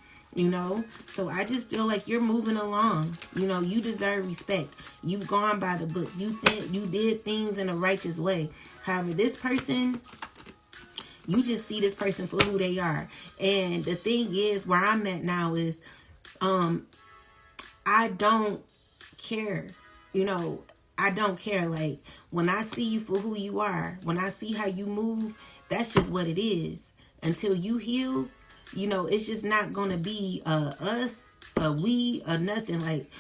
So I just feel like you're moving along. You deserve respect. You've gone by the book. You did things in a righteous way. However, this person, you just see this person for who they are. And the thing is, where I'm at now is, I don't care. I don't care. Like, when I see you for who you are, when I see how you move, that's just what it is. Until you heal, it's just not going to be us, we, nothing. Like,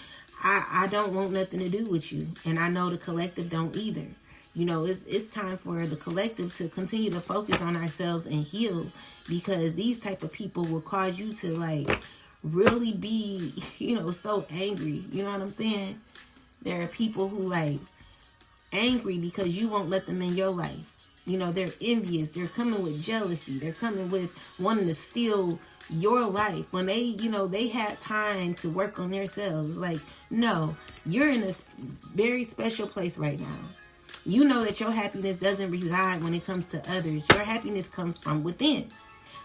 I don't want nothing to do with you. And I know the collective don't either. It's time for the collective to continue to focus on ourselves and heal, because these type of people will cause you to, like, really be, so angry. You know what I'm saying? There are people who, like, angry because you won't let them in your life. They're envious. They're coming with jealousy. They're coming with wanting to steal your life when they, they had time to work on themselves. Like, no, you're in a very special place right now. You know that your happiness doesn't reside when it comes to others. Your happiness comes from within.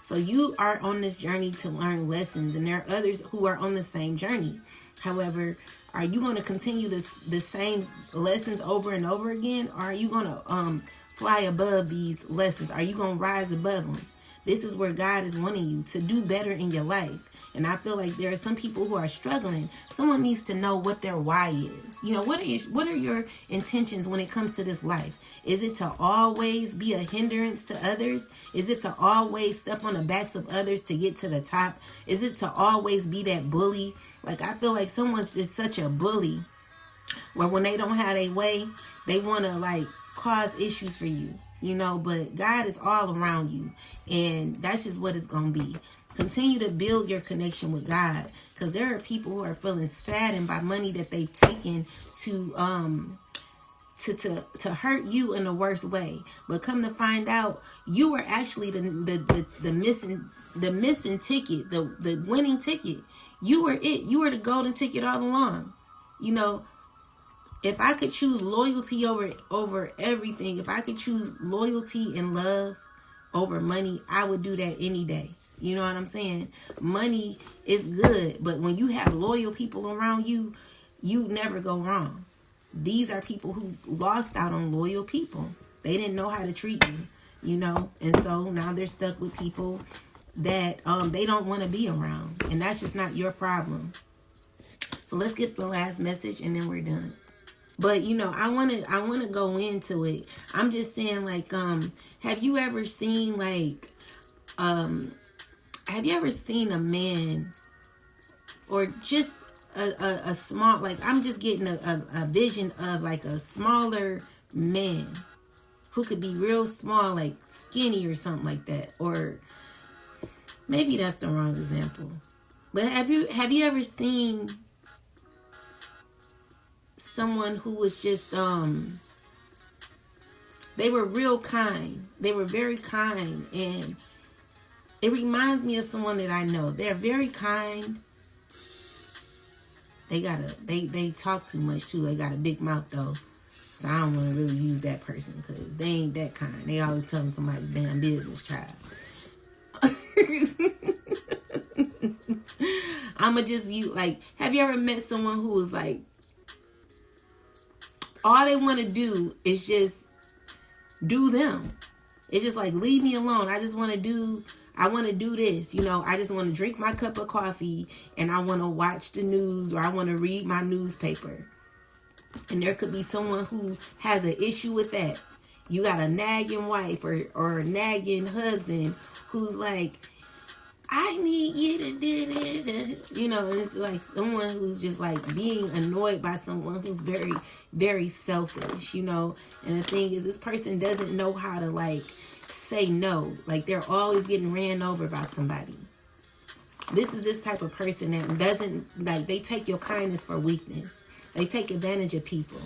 So you are on this journey to learn lessons, and there are others who are on the same journey. However, are you going to continue the same lessons over and over again? Or are you going to fly above these lessons? Are you going to rise above them? This is where God is wanting you to do better in your life. And I feel like there are some people who are struggling. Someone needs to know what their why is. What are your intentions when it comes to this life? Is it to always be a hindrance to others? Is it to always step on the backs of others to get to the top? Is it to always be that bully? Like, I feel like someone's just such a bully, where when they don't have their way, they want to, like, cause issues for you. But God is all around you, and that's just what it's going to be. Continue to build your connection with God, because there are people who are feeling saddened by money that they've taken to hurt you in the worst way. But come to find out, you were actually the missing ticket, the winning ticket. You were it. You were the golden ticket all along. If I could choose loyalty over everything, if I could choose loyalty and love over money, I would do that any day. You know what I'm saying? Money is good, but when you have loyal people around you, you never go wrong. These are people who lost out on loyal people. They didn't know how to treat you, and so now they're stuck with people that they don't want to be around, and that's just not your problem. So let's get the last message, and then we're done. But I want to go into it. I'm just saying, like, have you ever seen, like, have you ever seen a man, or just a small, like, I'm just getting a vision of, like, a smaller man who could be real small, like skinny or something like that, or maybe that's the wrong example. But have you ever seen someone who was just they were real kind. They were very kind, and it reminds me of someone that I know. They're very kind. They talk too much too. They got a big mouth though. So I don't want to really use that person, because they ain't that kind. They always telling somebody's damn business, child. I'ma just like, have you ever met someone who was like, all they want to do is just do them? It's just like, leave me alone. I just want to do I want to do this. I just want to drink my cup of coffee and I want to watch the news, or I want to read my newspaper. And there could be someone who has an issue with that. You got a nagging wife or a nagging husband who's like, I need you to do this. And it's like someone who's just like being annoyed by someone who's very, very selfish, And the thing is, this person doesn't know how to like say no. Like they're always getting ran over by somebody. This is this type of person that doesn't, like, they take your kindness for weakness. They take advantage of people.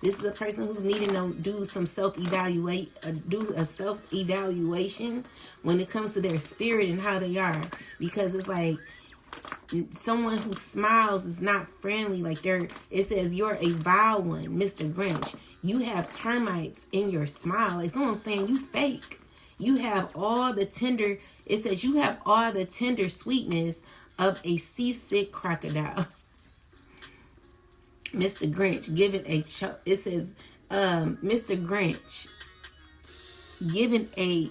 This is a person who's needing to do some do a self-evaluation when it comes to their spirit and how they are. Because it's like someone who smiles is not friendly. Like it says, you're a vile one, Mr. Grinch. You have termites in your smile. Like someone's saying you fake. You have all the tender, it says you have all the tender sweetness of a seasick crocodile. Mr. Grinch given it says, Mr. Grinch given a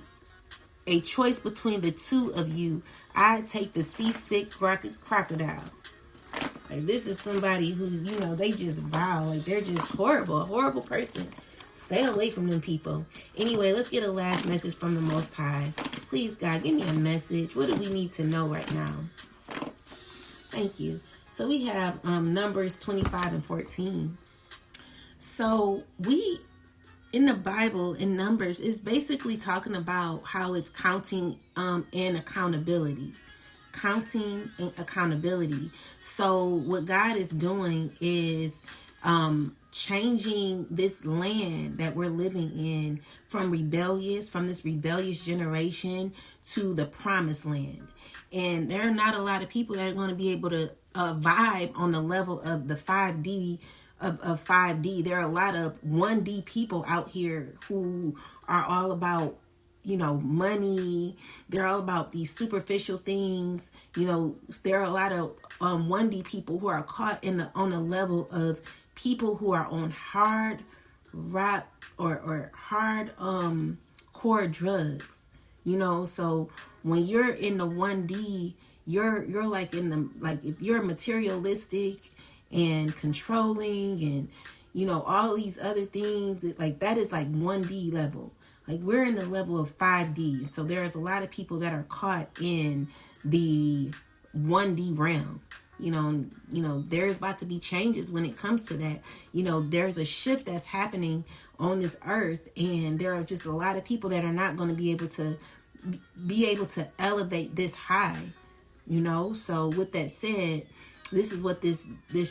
choice between the two of you, I take the seasick crocodile. Like this is somebody who, they just vile. Like they're just horrible, a horrible person. Stay away from them people. Anyway, let's get a last message from the Most High. Please, God, give me a message. What do we need to know right now? Thank you. So we have Numbers 25 and 14. So in the Bible, in Numbers, is basically talking about how it's counting and accountability. Counting and accountability. So what God is doing is changing this land that we're living in from this rebellious generation to the promised land. And there are not a lot of people that are going to be able to vibe on the level of the 5D of 5D. There are a lot of 1D people out here who are all about, money. They're all about these superficial things. There are a lot of 1D people who are caught on a level of people who are on hard rock or hard core drugs. So when you're in the 1D, you're like if you're materialistic and controlling and all these other things, that is like 1D level. Like we're in the level of 5D. So there's a lot of people that are caught in the 1D realm. There's about to be changes when it comes to that. There's a shift that's happening on this earth, and there are just a lot of people that are not going to be able to elevate this high. So with that said, this is what this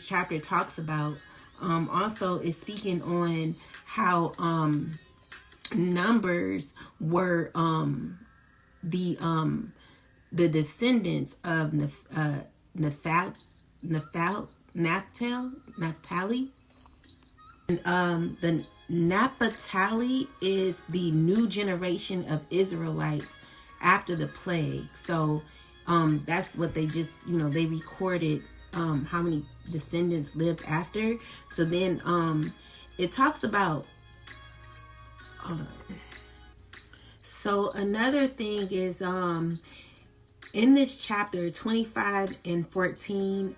chapter talks about. Also, it's speaking on how Numbers were the descendants of Naphtali. And the Naphtali is the new generation of Israelites after the plague. So that's what they just, they recorded how many descendants lived after. So then it talks about so another thing is in this chapter 25 and 14,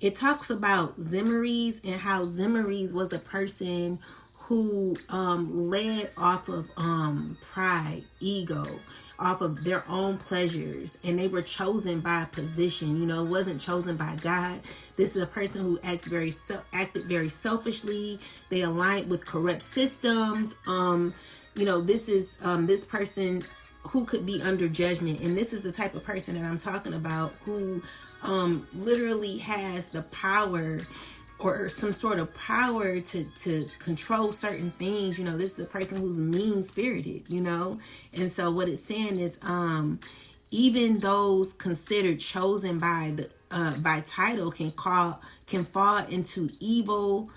it talks about Zimmeries and how Zimmeries was a person who led off of pride, ego, off of their own pleasures, and they were chosen by position. It wasn't chosen by God. This is a person who acted very selfishly. They aligned with corrupt systems. This is this person who could be under judgment, and this is the type of person that I'm talking about, who literally has the power or some sort of power to control certain things. This is a person who's mean-spirited, and so what it's saying is even those considered chosen by by title can fall into evil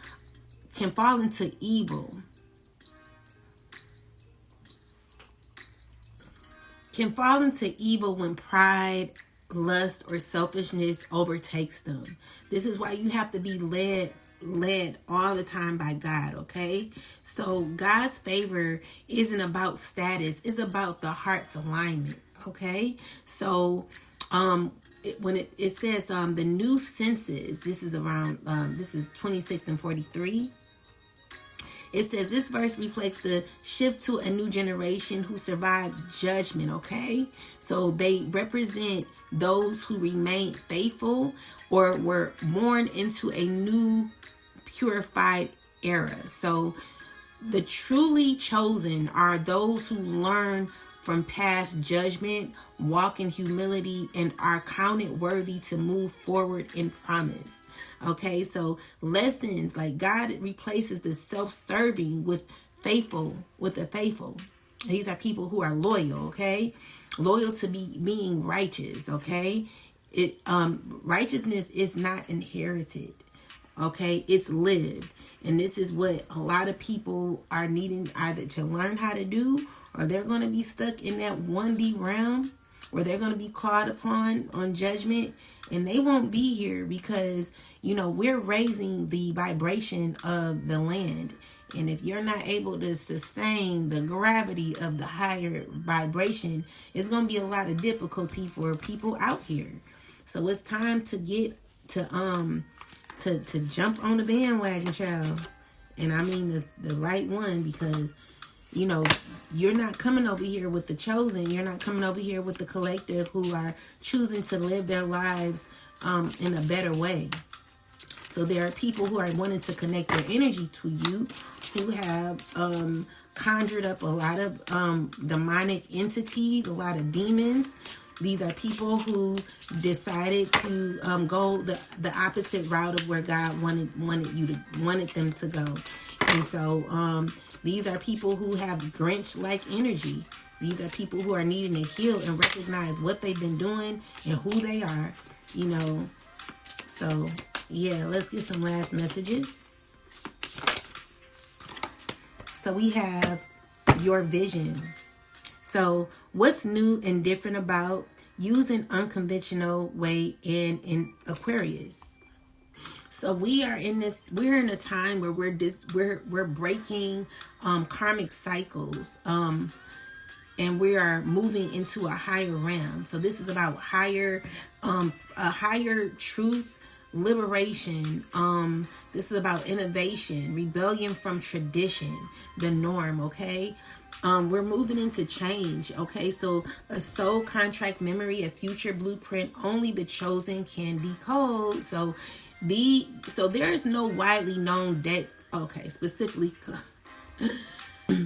when pride, lust, or selfishness overtakes them. This is why you have to be led led all the time by God, okay? So God's favor isn't about status, it's about the heart's alignment, okay? So when it says the new census, this is around this is 26 and 43. It says this verse reflects the shift to a new generation who survived judgment, okay? So they represent those who remained faithful or were born into a new purified era. So the truly chosen are those who learn from past judgment, walk in humility, and are counted worthy to move forward in promise. Okay, so lessons like God replaces the self-serving with the faithful. These are people who are loyal, okay? Loyal to being righteous, okay? Righteousness is not inherited. Okay, it's lived. And this is what a lot of people are needing either to learn how to do, or they're going to be stuck in that 1D realm where they're going to be called upon on judgment, and they won't be here because, we're raising the vibration of the land. And if you're not able to sustain the gravity of the higher vibration, it's going to be a lot of difficulty for people out here. So it's time to get to jump on the bandwagon, child. And I mean this the right one, because you're not coming over here with the chosen. You're not coming over here with the collective who are choosing to live their lives in a better way. So there are people who are wanting to connect their energy to you, who have conjured up a lot of demonic entities, a lot of demons. These are people who decided to go the opposite route of where God wanted them to go. And so these are people who have Grinch-like energy. These are people who are needing to heal and recognize what they've been doing and who they are, So, yeah, let's get some last messages. So we have your vision. So what's new and different about using unconventional way in Aquarius? So we're in a time where we're breaking karmic cycles, and we are moving into a higher realm. So this is about a higher truth, liberation. This is about innovation, rebellion from tradition, the norm. Okay. We're moving into change. Okay, so a soul contract memory, a future blueprint, only the chosen can decode. So there is no widely known deck. Okay, specifically.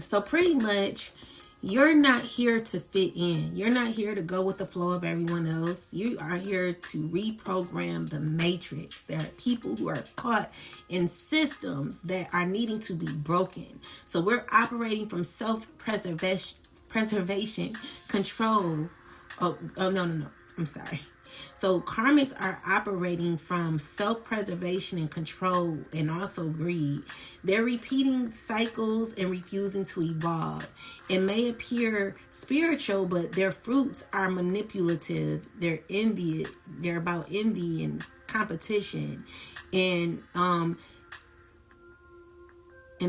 So pretty much, you're not here to fit in. You're not here to go with the flow of everyone else. You are here to reprogram the matrix. There are people who are caught in systems that are needing to be broken. So we're operating from self-preservation, control. No. I'm sorry. So karmics are operating from self-preservation and control, and also greed. They're repeating cycles and refusing to evolve. It may appear spiritual, but their fruits are manipulative. They're envious. They're about envy and competition, and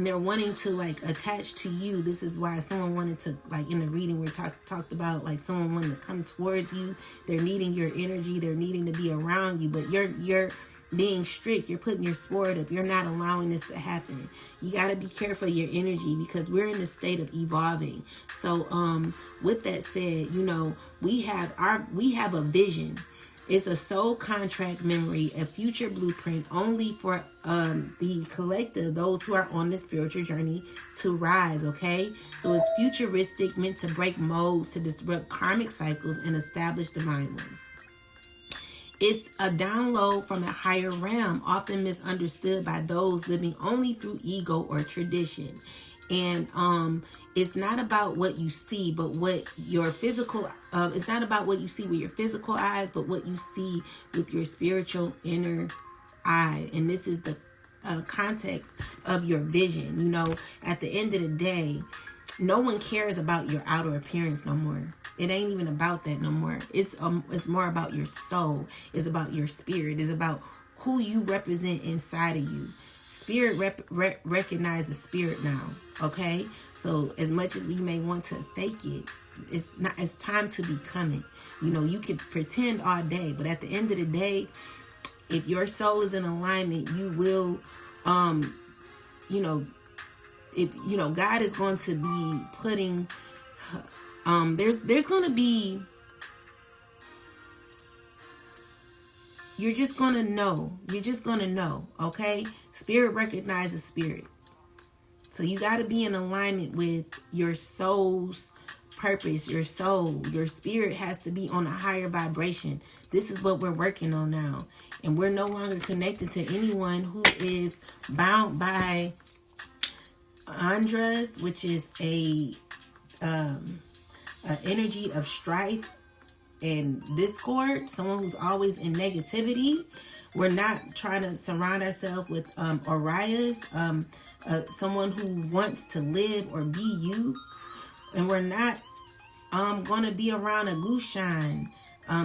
they're wanting to attach to you. This is why someone wanted to, in the reading we talked about, someone wanting to come towards you. They're needing your energy. They're needing to be around you, but you're being strict. You're putting your sword up. You're not allowing this to happen. You got to be careful of your energy, because we're in a state of evolving. So with that said, we have a vision. It's a soul contract memory, a future blueprint only for the collective, those who are on the spiritual journey to rise, okay? So it's futuristic, meant to break molds, to disrupt karmic cycles and establish divine ones. It's a download from a higher realm, often misunderstood by those living only through ego or tradition. And it's not about what you see, but what your physical, it's not about what you see with your physical eyes, but what you see with your spiritual inner eye. And this is the context of your vision. At the end of the day, no one cares about your outer appearance no more. It ain't even about that no more. It's more about your soul. It's about your spirit. It's about who you represent inside of you. Spirit recognizes spirit now. Okay, so as much as we may want to fake it, it's time to become it. You know, you can pretend all day, but at the end of the day, if your soul is in alignment, you will, you know, if you know, God is going to be putting, there's going to be, you're just going to know. You're just going to know, okay? Spirit recognizes spirit. So you got to be in alignment with your soul's purpose, your soul. Your spirit has to be on a higher vibration. This is what we're working on now. And we're no longer connected to anyone who is bound by Andras, which is a energy of strife and discord, someone who's always in negativity. We're not trying to surround ourselves with Orias, someone who wants to live or be you. And we're not going to be around a Gushan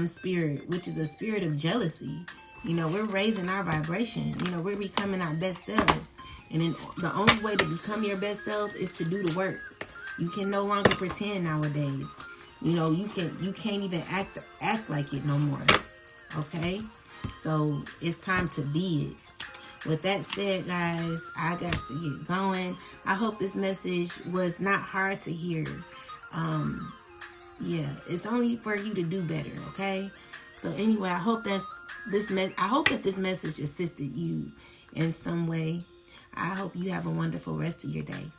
spirit, which is a spirit of jealousy. You know, we're raising our vibration. You know, we're becoming our best selves. And then the only way to become your best self is to do the work. You can no longer pretend nowadays. You know, you can't even act like it no more. Okay? So it's time to be it. With that said, guys, I got to get going. I hope this message was not hard to hear. Yeah, it's only for you to do better, okay? So anyway, I hope that this message assisted you in some way. I hope you have a wonderful rest of your day.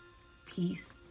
Peace.